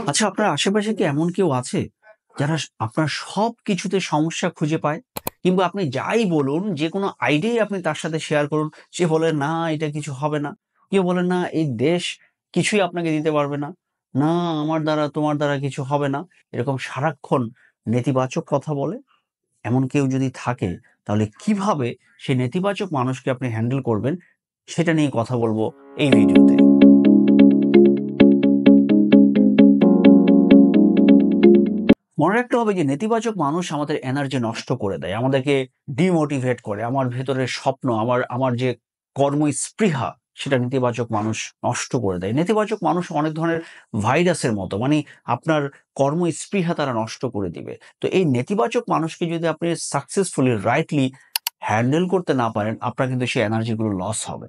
আচ্ছা, আপনার আশেপাশে কি এমন কেউ আছে যারা আপনার সবকিছুতে সমস্যা খুঁজে পায়? কিংবা আপনি যাই বলুন, যেকোনো আইডিয়াই আপনি তার সাথে শেয়ার করুন, সে বলে, "না, এটা কিছু হবে না।" কেউ বলে, "না, এই দেশ কিছুই আপনাকে দিতে পারবে না। না, আমার দ্বারা তোমার দ্বারা কিছু হবে না।" এরকম সারাক্ষণ নেতিবাচক কথা বলে? এমন কেউ যদি থাকে, তাহলে কিভাবে সেই নেতিবাচক মানুষকে আপনি হ্যান্ডেল করবেন, সেটা নিয়ে কথা বলব এই ভিডিওতে। মনে রাখতে হবে যে নেতিবাচক মানুষ আমাদের এনার্জি নষ্ট করে দেয়। আমাদেরকে ডিমোটিভেট করে। আমার ভেতরের স্বপ্ন, আমার আমার যে কর্মস্পৃহা সেটা নেতিবাচক মানুষ নষ্ট করে দেয়। নেতিবাচক মানুষ অনেক ধরনের ভাইরাসের মতো। মানে আপনার কর্মস্পৃহা তারা নষ্ট করে দিবে। তো এই নেতিবাচক মানুষকে যদি আপনি সাকসেসফুলি রাইটলি হ্যান্ডেল করতে না পারেন, আপনার কিন্তু সেই এনার্জি গুলো লস হবে।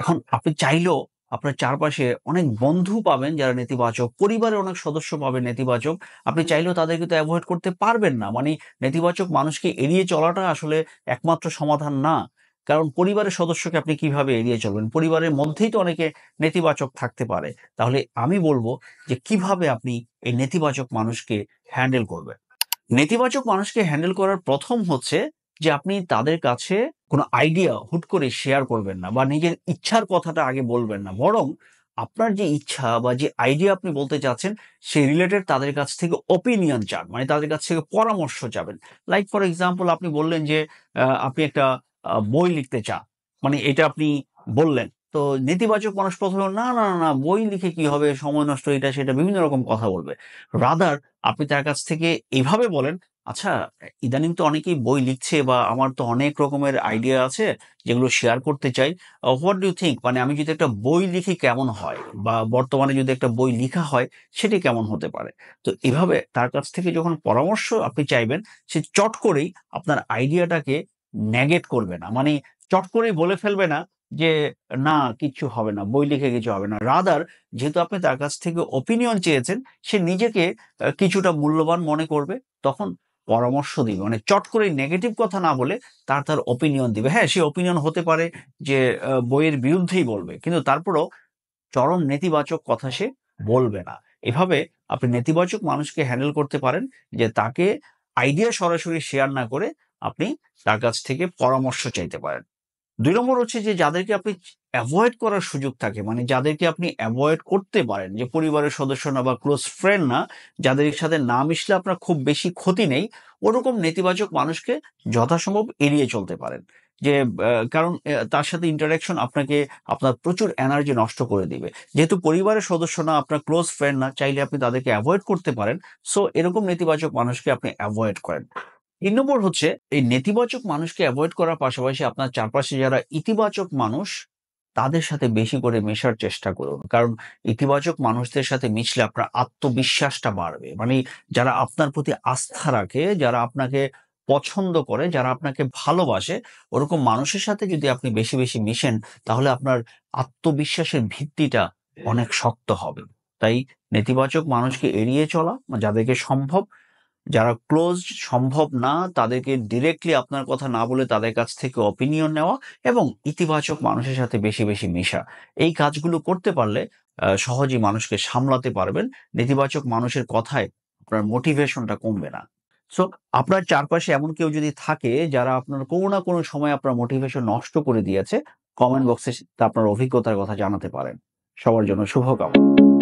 এখন আপনি চাইলেও আপনার চারপাশে অনেক বন্ধু পাবেন যারা নেতিবাচক, পরিবারের অনেক সদস্য পাবেন নেতিবাচক। আপনি চাইলেও তাদেরকে তো এভয়েড করতে পারবেন না। মানে নেতিবাচক মানুষকে এড়িয়ে চলাটা আসলে একমাত্র সমাধান না। কারণ পরিবারের সদস্যকে আপনি কিভাবে এড়িয়ে চলবেন? পরিবারের মধ্যেই তো অনেকে নেতিবাচক থাকতে পারে। তাহলে আমি বলব যে কিভাবে আপনি এই নেতিবাচক মানুষকে হ্যান্ডেল করবেন। নেতিবাচক মানুষকে হ্যান্ডেল করার প্রথম হচ্ছে যে আপনি তাদের কাছে কোনো আইডিয়া হুট করে শেয়ার করবেন না বা নিজের ইচ্ছার কথাটা আগে বলবেন না। বরং আপনার যে ইচ্ছা বা যে আইডিয়া আপনি বলতে চাচ্ছেন সেই রিলেটেড তাদের কাছ থেকে ওপিনিয়ন চান। মানে তাদের কাছ থেকে পরামর্শ চাবেন। লাইক ফর এক্সাম্পল আপনি বললেন যে আপনি একটা বই লিখতে চান। মানে এটা আপনি বললেন। তো নেতিবাচক মানুষ ১ম এ "না, না, না, না, বই লিখে কি হবে? সময় নষ্ট" এটা সেটা বিভিন্ন রকম কথা বলবে। রাদার আপনি তার কাছ থেকে এভাবে বলেন, "আচ্ছা, ইদানিং তো অনেকেই বই লিখছে বা আমার তো অনেক রকমের আইডিয়া আছে যেগুলো শেয়ার করতে চাই। What do you think? মানে আমি যদি একটা বই লিখি কেমন হয়? বা বর্তমানে যদি একটা বই লিখা হয় সেটি কেমন হতে পারে?" তো এভাবে তার কাছ থেকে যখন পরামর্শ আপনি চাইবেন, সে চট করেই আপনার আইডিয়াটাকে নেগেট করবে না। মানে চট করেই বলে ফেলবে না যে, "না, কিচ্ছু হবে না। বই লিখে কিছু হবে না।" রাদার যেহেতু আপনি তার কাছ থেকে ওপিনিয়ন চেয়েছেন, সে নিজেকে কিছুটা মূল্যবান মনে করবে। তখন পরামর্শ দিবে। মানে চট করেই নেগেটিভ কথা না বলে তার ওপিনিয়ন দিবে। হ্যাঁ, সে ওপিনিয়ন হতে পারে যে বইয়ের বিরুদ্ধেই বলবে। কিন্তু তারপরও চরম নেতিবাচক কথা সে বলবে না। এভাবে আপনি নেতিবাচক মানুষকে হ্যান্ডেল করতে পারেন যে তাকে আইডিয়া সরাসরি শেয়ার না করে আপনি তার কাছ থেকে পরামর্শ চাইতে পারেন। ২ নম্বর হচ্ছে যে যাদেরকে আপনি এভয়েড করার সুযোগ থাকে, মানে যাদেরকে আপনি এভয়েড করতে পারেন, যে পরিবারের সদস্য না বা ক্লোজ ফ্রেন্ড না, যাদের সাথে না মিশলে আপনার খুব বেশি ক্ষতি নেই, ওরকম নেতিবাচক মানুষকে যথাসম্ভব এড়িয়ে চলতে পারেন। যে কারণ তার সাথে ইন্টারেকশন আপনার প্রচুর এনার্জি নষ্ট করে দিবে। যেহেতু পরিবারের সদস্য না, আপনার ক্লোজ ফ্রেন্ড না, চাইলে আপনি তাদেরকে এভয়েড করতে পারেন। সো এরকম নেতিবাচক মানুষকে আপনি এভয়েড করেন। ৩ নম্বর হচ্ছে এই নেতিবাচক মানুষকে এভয়েড করার পাশাপাশি আপনার চারপাশে যারা ইতিবাচক মানুষ, তাদের সাথে বেশি করে মেশার চেষ্টা করুন। কারণ ইতিবাচক মানুষদের সাথে মিশলে আপনার আত্মবিশ্বাসটা বাড়বে। মানে যারা আপনার প্রতি আস্থা রাখে, যারা আপনাকে পছন্দ করে, যারা আপনাকে ভালোবাসে, ওরকম মানুষের সাথে যদি আপনি বেশি, বেশি মিশেন, তাহলে আপনার আত্মবিশ্বাসের ভিত্তিটা অনেক শক্ত হবে। তাই নেতিবাচক মানুষকে এড়িয়ে চলা, যাদেরকে সম্ভব, যারা ক্লোজ সম্ভব না তাদেরকে ডিরেক্টলি আপনার কথা না বলে তাদের কাছ থেকে অপিনিয়ন নেওয়া এবং ইতিবাচক মানুষের সাথে বেশি, বেশি মেশা। এই কাজগুলো করতে পারলে সহজেই মানুষকে সামলাতে পারবেন। নেতিবাচক মানুষের কথায় আপনার মোটিভেশনটা কমবে না। সো আপনার চারপাশে এমন কেউ যদি থাকে যারা আপনার কোনো না কোনো সময় আপনার মোটিভেশন নষ্ট করে দিয়েছে, কমেন্ট বক্সে আপনার অভিজ্ঞতার কথা জানাতে পারেন। সবার জন্য শুভকামনা।